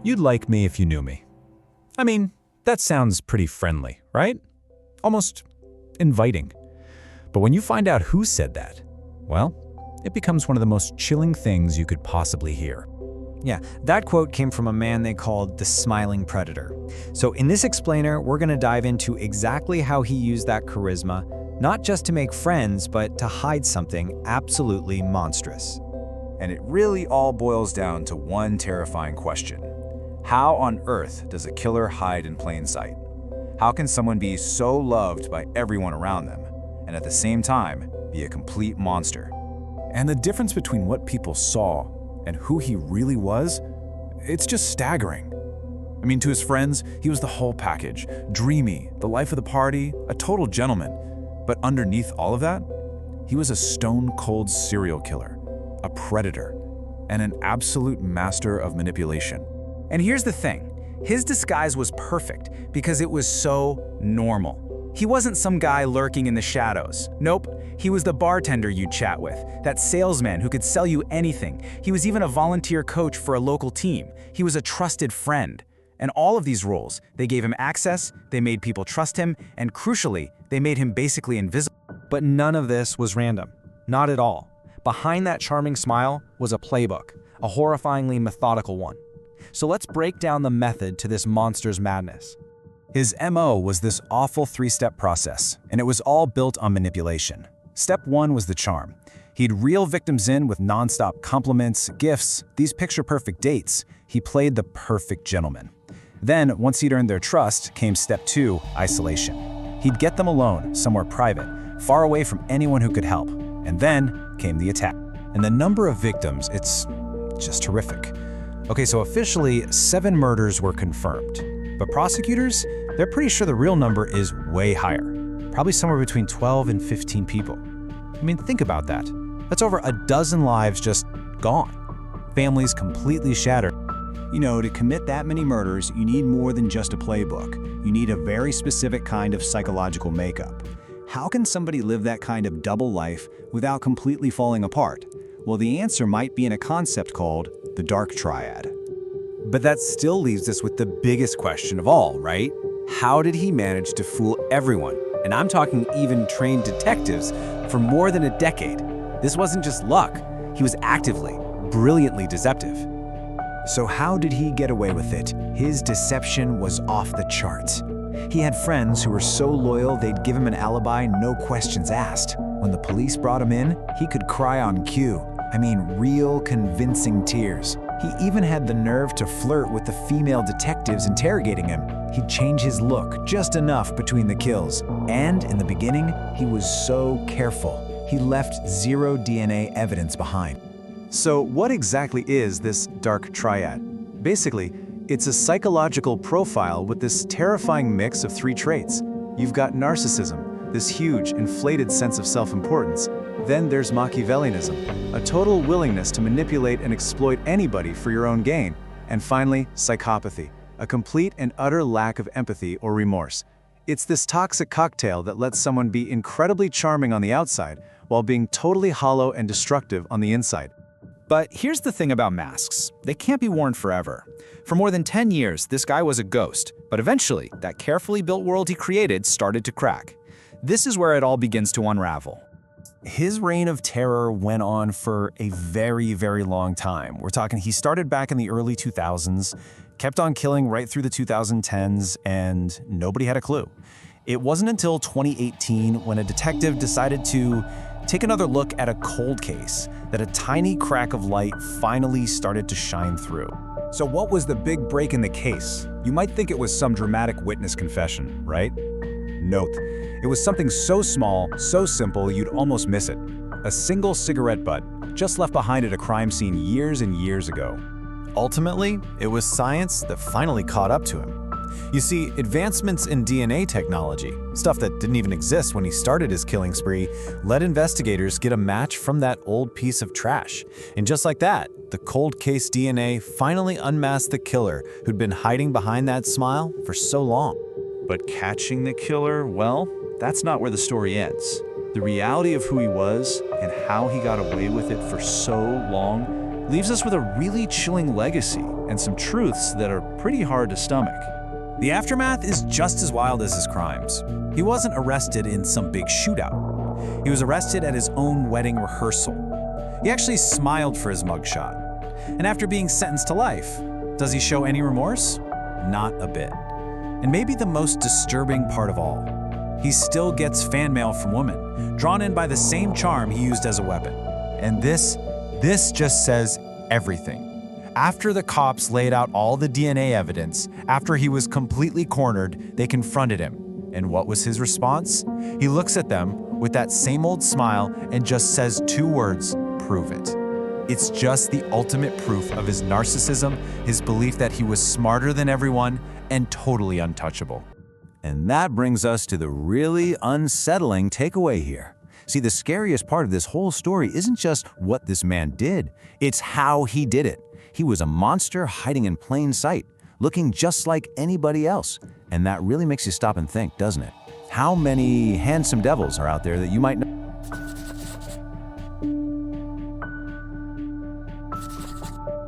You'd like me if you knew me. I mean, that sounds pretty friendly, right? Almost inviting. But when you find out who said that, well, it becomes one of the most chilling things you could possibly hear. Yeah, that quote came from a man they called the Smiling Predator. So in this explainer, we're going to dive into exactly how he used that charisma, not just to make friends, but to hide something absolutely monstrous. And it really all boils down to one terrifying question. How on earth does a killer hide in plain sight? How can someone be so loved by everyone around them, and at the same time, be a complete monster? And the difference between what people saw and who he really was, it's just staggering. I mean, to his friends, he was the whole package. Dreamy, the life of the party, a total gentleman. But underneath all of that, he was a stone-cold serial killer, a predator, and an absolute master of manipulation. And here's the thing, his disguise was perfect because it was so normal. He wasn't some guy lurking in the shadows. Nope, he was the bartender you'd chat with, that salesman who could sell you anything. He was even a volunteer coach for a local team. He was a trusted friend. And all of these roles, they gave him access, they made people trust him, and crucially, they made him basically invisible. But none of this was random. Not at all. Behind that charming smile was a playbook, a horrifyingly methodical one. So let's break down the method to this monster's madness. His MO was this awful three-step process, and it was all built on manipulation. Step 1 was the charm. He'd reel victims in with nonstop compliments, gifts, these picture-perfect dates. He played the perfect gentleman. Then, once he'd earned their trust, came step 2, isolation. He'd get them alone, somewhere private, far away from anyone who could help. And then came the attack. And the number of victims, it's just horrific. Okay, so officially, 7 murders were confirmed. But prosecutors, they're pretty sure the real number is way higher. Probably somewhere between 12 and 15 people. I mean, think about that. That's over a dozen lives just gone. Families completely shattered. You know, to commit that many murders, you need more than just a playbook. You need a very specific kind of psychological makeup. How can somebody live that kind of double life without completely falling apart? Well, the answer might be in a concept called the dark triad. But that still leaves us with the biggest question of all, right? How did he manage to fool everyone? And I'm talking even trained detectives for more than a decade. This wasn't just luck. He was actively, brilliantly deceptive. So how did he get away with it? His deception was off the charts. He had friends who were so loyal they'd give him an alibi, no questions asked. When the police brought him in, he could cry on cue. I mean, real convincing tears. He even had the nerve to flirt with the female detectives interrogating him. He'd change his look just enough between the kills. And in the beginning, he was so careful. He left 0 DNA evidence behind. So what exactly is this dark triad? Basically, it's a psychological profile with this terrifying mix of 3 traits. You've got narcissism, this huge, inflated sense of self-importance. Then there's Machiavellianism, a total willingness to manipulate and exploit anybody for your own gain. And finally, psychopathy, a complete and utter lack of empathy or remorse. It's this toxic cocktail that lets someone be incredibly charming on the outside while being totally hollow and destructive on the inside. But here's the thing about masks. They can't be worn forever. For more than 10 years, this guy was a ghost, but eventually, that carefully built world he created started to crack. This is where it all begins to unravel. His reign of terror went on for a very, very long time. We're talking, he started back in the early 2000s, kept on killing right through the 2010s, and nobody had a clue. It wasn't until 2018 when a detective decided to take another look at a cold case that a tiny crack of light finally started to shine through. So what was the big break in the case? You might think it was some dramatic witness confession, right? Nope. It was something so small, so simple, you'd almost miss it. A single cigarette butt, just left behind at a crime scene years and years ago. Ultimately, it was science that finally caught up to him. You see, advancements in DNA technology, stuff that didn't even exist when he started his killing spree, let investigators get a match from that old piece of trash. And just like that, the cold case DNA finally unmasked the killer who'd been hiding behind that smile for so long. But catching the killer, well, that's not where the story ends. The reality of who he was and how he got away with it for so long leaves us with a really chilling legacy. and some truths that are pretty hard to stomach. The aftermath is just as wild as his crimes. He wasn't arrested in some big shootout. He was arrested at his own wedding rehearsal. He actually smiled for his mugshot. And after being sentenced to life, does he show any remorse? Not a bit. And maybe the most disturbing part of all, he still gets fan mail from women, drawn in by the same charm he used as a weapon. And this just says everything. After the cops laid out all the DNA evidence, after he was completely cornered, they confronted him. And what was his response? He looks at them with that same old smile and just says 2 words, "Prove it." It's just the ultimate proof of his narcissism, his belief that he was smarter than everyone and totally untouchable. And that brings us to the really unsettling takeaway here. See, the scariest part of this whole story isn't just what this man did, it's how he did it. He was a monster hiding in plain sight, looking just like anybody else. And that really makes you stop and think, doesn't it? How many handsome devils are out there that you might know?